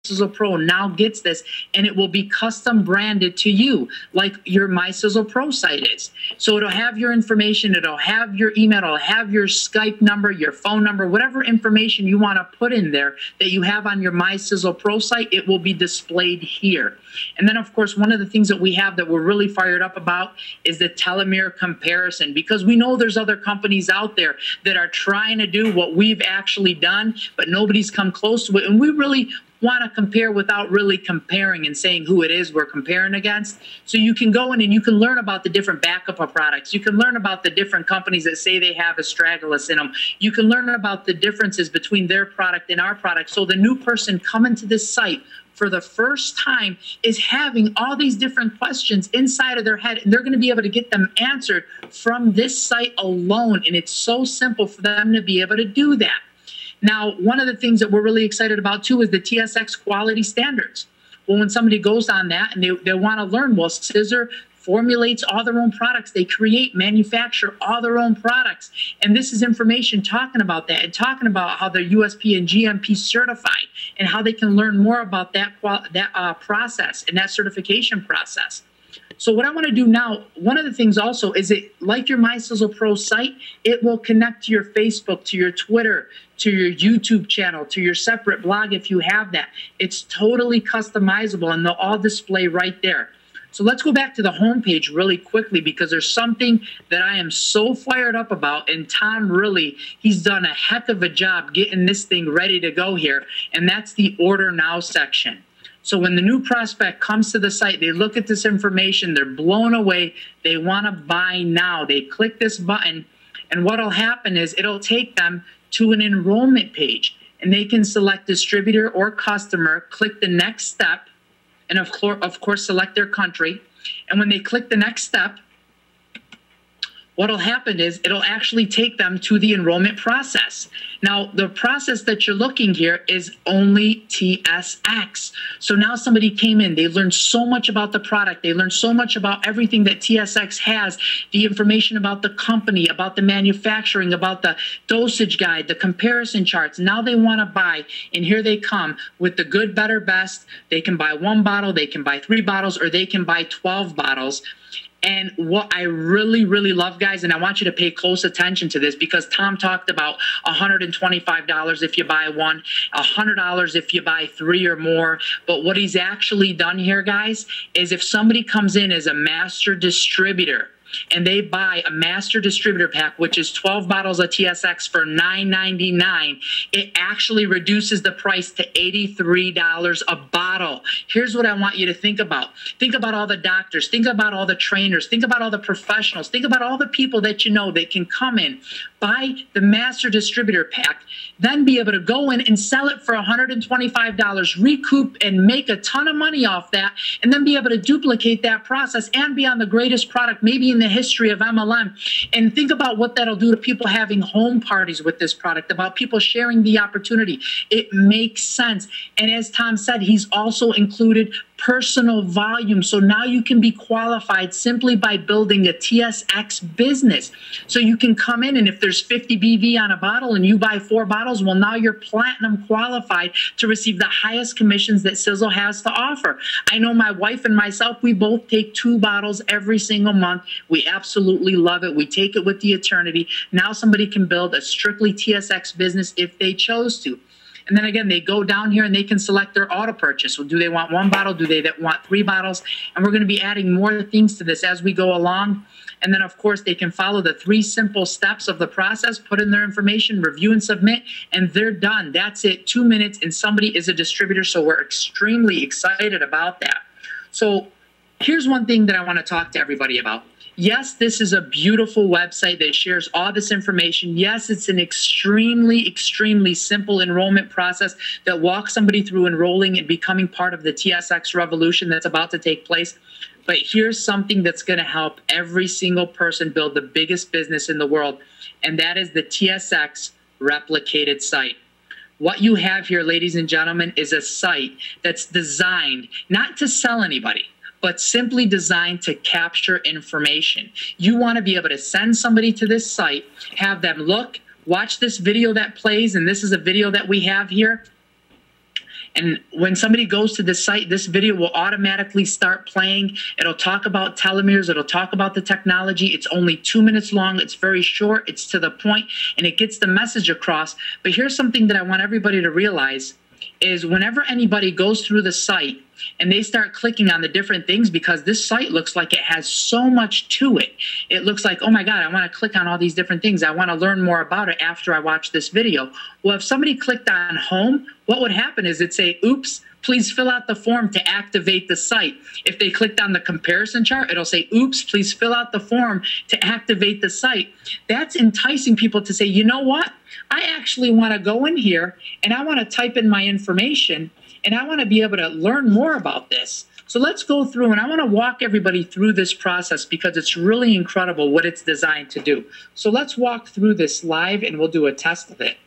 Sizzle Pro now gets this, and it will be custom branded to you like your My Sizzle Pro site is. So it'll have your information, it'll have your email, it'll have your Skype number, your phone number, whatever information you want to put in there that you have on your My Sizzle Pro site, it will be displayed here. And then, of course, one of the things that we have that we're really fired up about is the telomere comparison, because we know there's other companies out there that are trying to do what we've actually done, but nobody's come close to it. And we really want to compare without really comparing and saying who it is we're comparing against. So you can go in and you can learn about the different backup of products. You can learn about the different companies that say they have astragalus in them. You can learn about the differences between their product and our product. So the new person coming to this site for the first time is having all these different questions inside of their head, and they're going to be able to get them answered from this site alone. And it's so simple for them to be able to do that. Now, one of the things that we're really excited about, too, is the TSX quality standards. Well, when somebody goes on that and they want to learn, well, Scissor formulates all their own products. They create, manufacture all their own products. And this is information talking about that and talking about how they're USP and GMP certified and how they can learn more about that process and that certification process. So what I want to do now, one of the things also is it, like your My Sizzle Pro site, it will connect to your Facebook, to your Twitter, to your YouTube channel, to your separate blog if you have that. It's totally customizable and they'll all display right there. So let's go back to the homepage really quickly, because there's something that I am so fired up about, and Tom really, he's done a heck of a job getting this thing ready to go here, and that's the Order Now section. So when the new prospect comes to the site, they look at this information, they're blown away, they want to buy now. They click this button, and what'll happen is it'll take them to an enrollment page, and they can select distributor or customer, click the next step, and of course select their country. And when they click the next step, what'll happen is it'll actually take them to the enrollment process. Now, the process that you're looking here is only TSX. So now somebody came in, they learned so much about the product, they learned so much about everything that TSX has, the information about the company, about the manufacturing, about the dosage guide, the comparison charts. Now they want to buy, and here they come with the good, better, best. They can buy 1 bottle, they can buy 3 bottles, or they can buy 12 bottles. And what I really, really love, guys, and I want you to pay close attention to this, because Tom talked about $125 if you buy 1, $100 if you buy 3 or more. But what he's actually done here, guys, is if somebody comes in as a master distributor and they buy a master distributor pack, which is 12 bottles of TSX for $9.99, it actually reduces the price to $83 a bottle. Here's what I want you to think about. Think about all the doctors. Think about all the trainers. Think about all the professionals. Think about all the people that you know that can come in, buy the master distributor pack, then be able to go in and sell it for $125, recoup and make a ton of money off that, and then be able to duplicate that process and be on the greatest product maybe in the history of MLM. And think about what that'll do to people having home parties with this product, about people sharing the opportunity. It makes sense. And as Tom said, he's also included personal volume. So now you can be qualified simply by building a TSX business. So you can come in, and if there's 50 BV on a bottle and you buy 4 bottles, well, now you're platinum qualified to receive the highest commissions that Sizzle has to offer. I know my wife and myself, we both take 2 bottles every single month. We absolutely love it. We take it with the eternity. Now somebody can build a strictly TSX business if they chose to. And then again, they go down here and they can select their auto purchase. Well, do they want 1 bottle? Do they want 3 bottles? And we're going to be adding more things to this as we go along. And then, of course, they can follow the 3 simple steps of the process, put in their information, review and submit, and they're done. That's it. 2 minutes, and somebody is a distributor. So we're extremely excited about that. So here's one thing that I want to talk to everybody about. Yes, this is a beautiful website that shares all this information. Yes, it's an extremely, extremely simple enrollment process that walks somebody through enrolling and becoming part of the TSX revolution that's about to take place. But here's something that's going to help every single person build the biggest business in the world, and that is the TSX replicated site. What you have here, ladies and gentlemen, is a site that's designed not to sell anybody, but simply designed to capture information. You want to be able to send somebody to this site, have them look, watch this video that plays, and this is a video that we have here, And when somebody goes to this site, this video will automatically start playing. It'll talk about telomeres. It'll talk about the technology. It's only 2 minutes long. It's very short. It's to the point, and it gets the message across. But here's something that I want everybody to realize is whenever anybody goes through the site and they start clicking on the different things, because this site looks like it has so much to it. It looks like, oh my God, I want to click on all these different things. I want to learn more about it after I watch this video. Well, if somebody clicked on home, what would happen is it'd say, oops, please fill out the form to activate the site. If they clicked on the comparison chart, it'll say, oops, please fill out the form to activate the site. That's enticing people to say, you know what? I actually want to go in here and I want to type in my information and I want to be able to learn more about this. So let's go through, and I want to walk everybody through this process because it's really incredible what it's designed to do. So let's walk through this live and we'll do a test of it.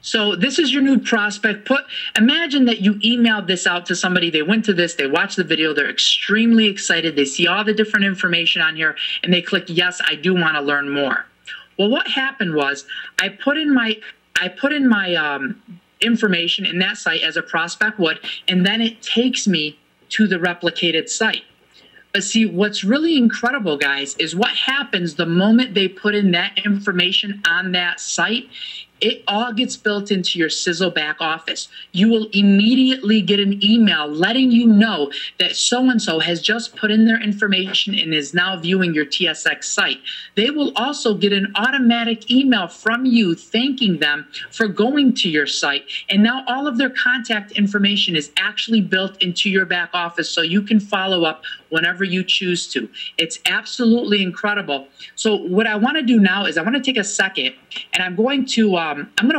So this is your new prospect. Imagine that you emailed this out to somebody. They went to this, they watched the video, they're extremely excited. They see all the different information on here and they click, yes, I do want to learn more. Well, what happened was I put in my information in that site as a prospect would, and then it takes me to the replicated site. But see, what's really incredible, guys, is what happens the moment they put in that information on that site. It all gets built into your Sizzle back office. You will immediately get an email letting you know that so-and-so has just put in their information and is now viewing your TSX site. They will also get an automatic email from you thanking them for going to your site. And now all of their contact information is actually built into your back office so you can follow up whenever you choose to. It's absolutely incredible. So what I want to do now is I want to take a second and I'm going to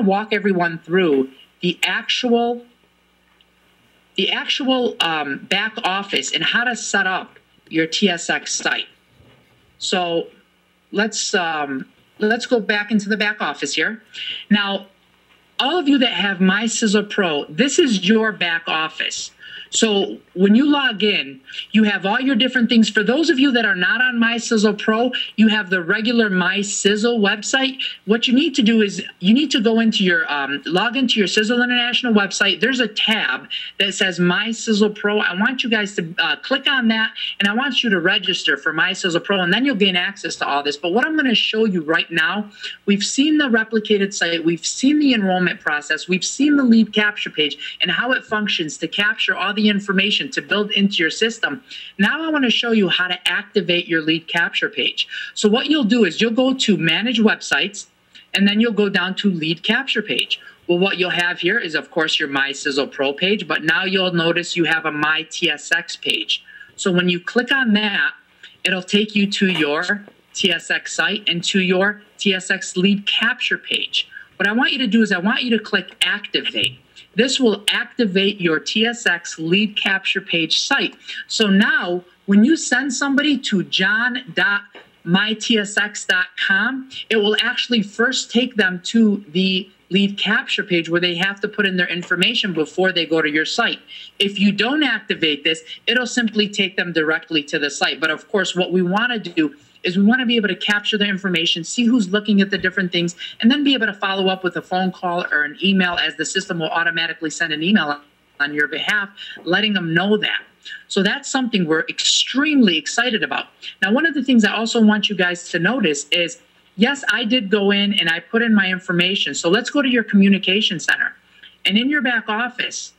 walk everyone through the actual back office and how to set up your TSX site. So let's go back into the back office here. Now, all of you that have My Sizzle Pro, this is your back office. So when you log in, you have all your different things. For those of you that are not on My Sizzle Pro, you have the regular My Sizzle website. What you need to do is you need to go into your, log into your Sizzle International website. There's a tab that says My Sizzle Pro. I want you guys to click on that, and I want you to register for My Sizzle Pro, and then you'll gain access to all this. But what I'm going to show you right now, we've seen the replicated site, we've seen the enrollment process, we've seen the lead capture page and how it functions to capture all the information to build into your system. Now I want to show you how to activate your lead capture page. So what you'll do is you'll go to Manage Websites, and then you'll go down to Lead Capture Page. Well, what you'll have here is, of course, your My Sizzle Pro page, but now you'll notice you have a My TSX page. So when you click on that, it'll take you to your TSX site and to your TSX lead capture page. What I want you to do is I want you to click Activate. This will activate your TSX lead capture page site. So now when you send somebody to john.mytsx.com, it will actually first take them to the lead capture page where they have to put in their information before they go to your site. If you don't activate this, it'll simply take them directly to the site. But of course, what we want to do is we want to be able to capture the information, see who's looking at the different things, and then be able to follow up with a phone call or an email, as the system will automatically send an email on your behalf, letting them know that. So that's something we're extremely excited about. Now, one of the things I also want you guys to notice is, yes, I did go in and I put in my information. So let's go to your communication center. And in your back office,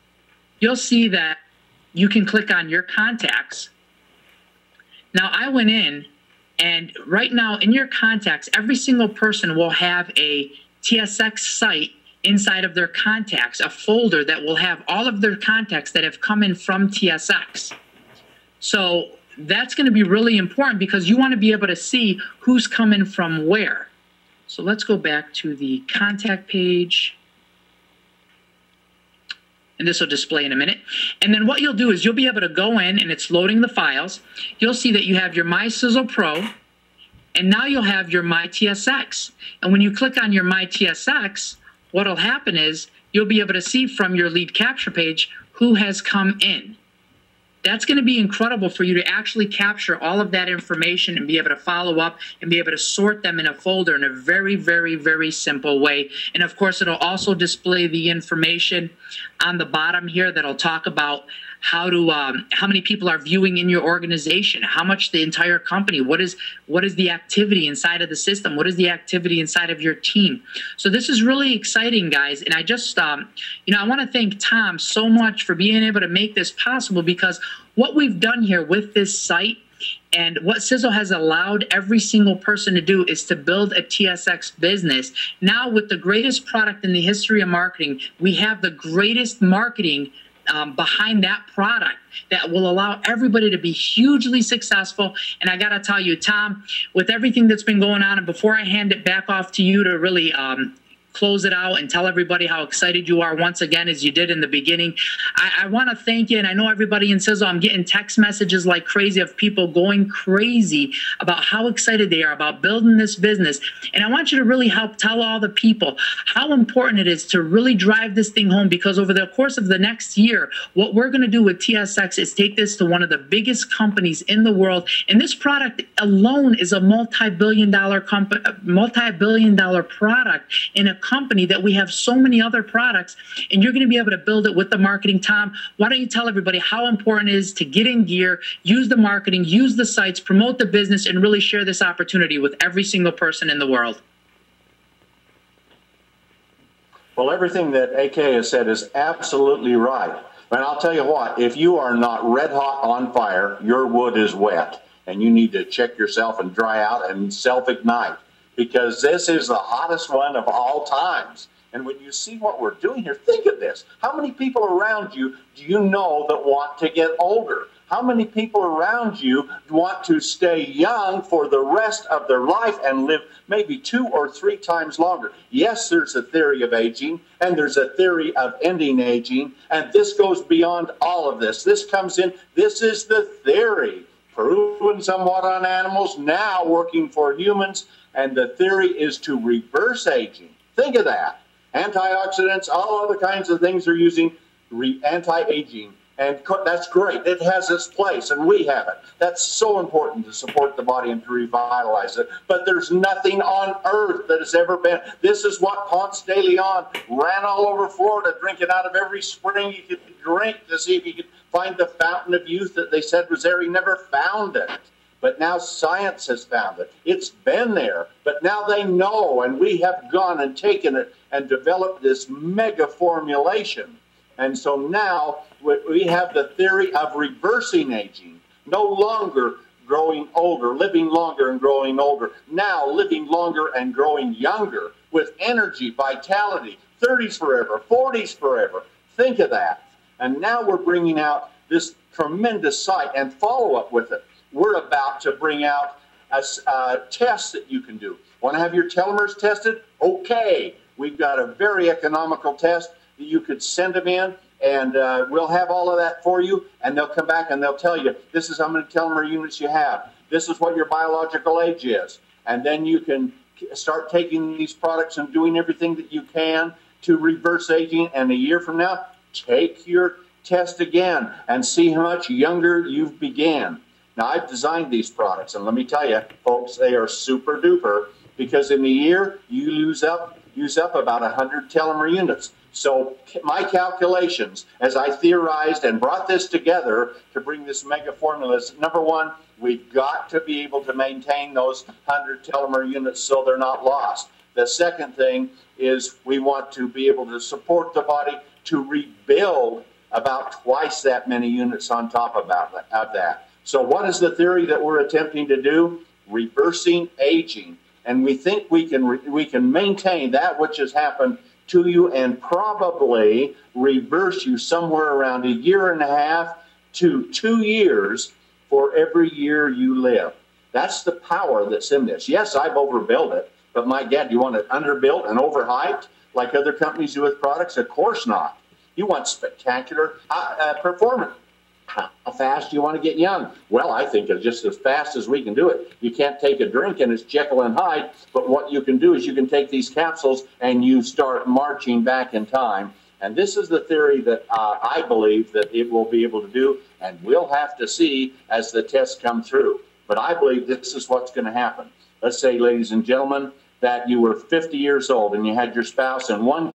you'll see that you can click on your contacts. Now, I went in, and right now in your contacts, every single person will have a TSX site inside of their contacts, a folder that will have all of their contacts that have come in from TSX. So that's going to be really important because you want to be able to see who's coming from where. So let's go back to the contact page. And this will display in a minute. And then what you'll do is you'll be able to go in, and it's loading the files. You'll see that you have your My Sizzle Pro, and now you'll have your My TSX. And when you click on your My TSX, what'll happen is you'll be able to see from your lead capture page who has come in. That's going to be incredible for you to actually capture all of that information and be able to follow up and be able to sort them in a folder in a very, very, very simple way. And of course, it'll also display the information on the bottom here that'll talk about how many people are viewing in your organization, how much the entire company, what is the activity inside of the system, what is the activity inside of your team. So this is really exciting, guys. And I just, I want to thank Tom so much for being able to make this possible, because what we've done here with this site and what Sizzle has allowed every single person to do is to build a TSX business. Now, with the greatest product in the history of marketing, we have the greatest marketing behind that product that will allow everybody to be hugely successful. And I got to tell you, Tom, with everything that's been going on, and before I hand it back off to you to really close it out and tell everybody how excited you are once again, as you did in the beginning, I want to thank you. And I know everybody in Sizzle, I'm getting text messages like crazy of people going crazy about how excited they are about building this business. And I want you to really help tell all the people how important it is to really drive this thing home, because over the course of the next year, what we're going to do with TSX is take this to one of the biggest companies in the world. And this product alone is a multi-billion-dollar product in a company that we have so many other products, and you're going to be able to build it with the marketing. Tom, why don't you tell everybody how important it is to get in gear, use the marketing, use the sites, promote the business, and really share this opportunity with every single person in the world? Well, everything that AK has said is absolutely right. And I'll tell you what, if you are not red hot on fire, your wood is wet, and you need to check yourself and dry out and self-ignite, because this is the hottest one of all times. And when you see what we're doing here, think of this. How many people around you do you know that want to get older? How many people around you want to stay young for the rest of their life and live maybe 2 or 3 times longer? Yes, there's a theory of aging, and there's a theory of ending aging, and this goes beyond all of this. This comes in, this is the theory, proven somewhat on animals, now working for humans. And the theory is to reverse aging. Think of that. Antioxidants, all other kinds of things are using anti-aging. And that's great. It has its place, and we have it. That's so important to support the body and to revitalize it. But there's nothing on earth that has ever been. This is what Ponce de Leon ran all over Florida, drinking out of every spring you could drink to see if he could find the fountain of youth that they said was there. He never found it. But now science has found it. It's been there, but now they know, and we have gone and taken it and developed this mega formulation. And so now we have the theory of reversing aging, no longer growing older, living longer and growing older, now living longer and growing younger with energy, vitality, 30s forever, 40s forever. Think of that. And now we're bringing out this tremendous site and follow up with it. We're about to bring out a test that you can do. Want to have your telomeres tested? Okay. We've got a very economical test that you could send them in, and we'll have all of that for you, and they'll come back and they'll tell you, this is how many telomere units you have. This is what your biological age is. And then you can start taking these products and doing everything that you can to reverse aging, and a year from now, take your test again and see how much younger you've began. Now, I've designed these products, and let me tell you, folks, they are super duper, because in a year, you use up about 100 telomere units. So my calculations, as I theorized and brought this together to bring this mega formula, is number one, we've got to be able to maintain those 100 telomere units so they're not lost. The second thing is we want to be able to support the body to rebuild about twice that many units on top of that. So what is the theory that we're attempting to do? Reversing aging. And we think we can maintain that which has happened to you and probably reverse you somewhere around 1.5 to 2 years for every year you live. That's the power that's in this. Yes, I've overbuilt it, but my God, you want it underbuilt and overhyped like other companies do with products? Of course not. You want spectacular performance. How fast do you want to get young? Well, I think it's just as fast as we can do it. You can't take a drink and it's Jekyll and Hyde, but what you can do is you can take these capsules and you start marching back in time And this is the theory that I believe that it will be able to do, and we'll have to see as the tests come through. But I believe this is what's going to happen. Let's say, ladies and gentlemen, that you were 50 years old and you had your spouse in one